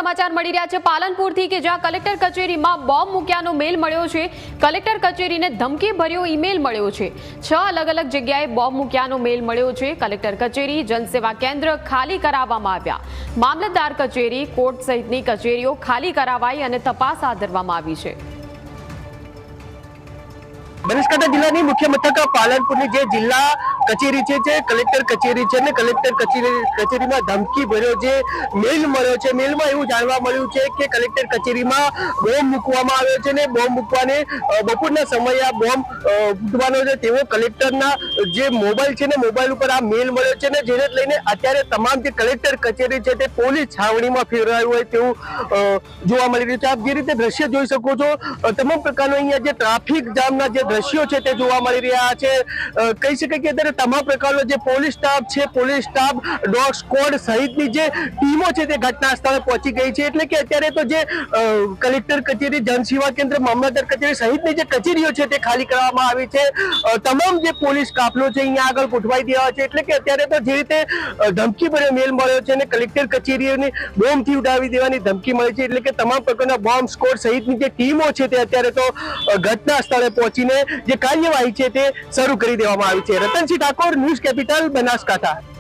સમાચાર મળી રહ્યા છે પાલનપુરથી કે જ્યાં કલેક્ટર કચેરીમાં બોમ્બ મૂક્યાનો મેલ મળ્યો છે। કલેક્ટર કચેરીને ધમકી ભર્યો ઈમેલ મળ્યો છે। 6 અલગ અલગ જગ્યાએ બોમ્બ મૂક્યાનો મેલ મળ્યો છે। કલેક્ટર કચેરી, જનસેવા કેન્દ્ર ખાલી કરાવવામાં આવ્યા। મામલતદાર કચેરી, કોર્ટ સહિતની કચેરીઓ ખાલી કરાવાઈ અને તપાસ હાથ ધરવામાં આવી છે। બનાસકાંઠા જિલ્લાની મુખ્ય મથક પાલનપુરની જે જિલ્લા કચેરી છે કલેક્ટર કચેરી છે ને કલેક્ટર કચેરીમાં ધમકી ભર્યો જે મેલ મળ્યો છે। મેલમાં એવું જાણવા મળ્યું છે કે કલેક્ટર કચેરીમાં બોમ્બ મૂકવામાં આવ્યો છે ને બોમ્બ મૂકવાને બપોરના સમયે આ બોમ્બ ફૂટવાનો છે તેવો કલેક્ટરના જે મોબાઈલ છે ને મોબાઈલ ઉપર આ મેલ મળ્યો છે ને જેને લઈને અત્યારે તમામ જે કલેક્ટર કચેરી છે તે પોલીસ છાવણીમાં ફેરવાયું હોય તેવું જોવા મળી રહ્યું છે। આપ જે રીતે દ્રશ્ય જોઈ શકો છો તમામ પ્રકારનો અહીંયા જે ટ્રાફિક જામના જે દ્રશ્યો છે તે જોવા મળી રહ્યા છે। કહી શકાય કે અત્યારે તમામ પ્રકારનો જે પોલીસ સ્ટાફ છે, પોલીસ સ્ટાફ, ડોગ સ્ક્વોડ સહિતની જે ટીમો છે તે ઘટના સ્થળે પહોંચી ગઈ છે। એટલે કે અત્યારે તો જે કલેક્ટર કચેરી, જનસેવા કેન્દ્ર, મામલતદાર કચેરી સહિતની જે કચેરીઓ છે તે ખાલી કરવામાં આવી છે। તમામ જે પોલીસ કાફલો છે અહીંયા આગળ ગોઠવાઈ દેવા છે। એટલે કે અત્યારે તો જે રીતે ધમકી ભર્યો મેલ મળ્યો છે અને કલેક્ટર કચેરીઓની બોમ્બથી ઉડાવી દેવાની ધમકી મળી છે એટલે કે તમામ પ્રકારના બોમ્બ સ્ક્વોડ સહિતની જે ટીમો છે તે અત્યારે તો ઘટના સ્થળે પહોંચીને જે કાર્યવાહી છે તે શરૂ કરી દેવામાં આવી છે। Ratansinh Thakor, news capital, Banaskantha.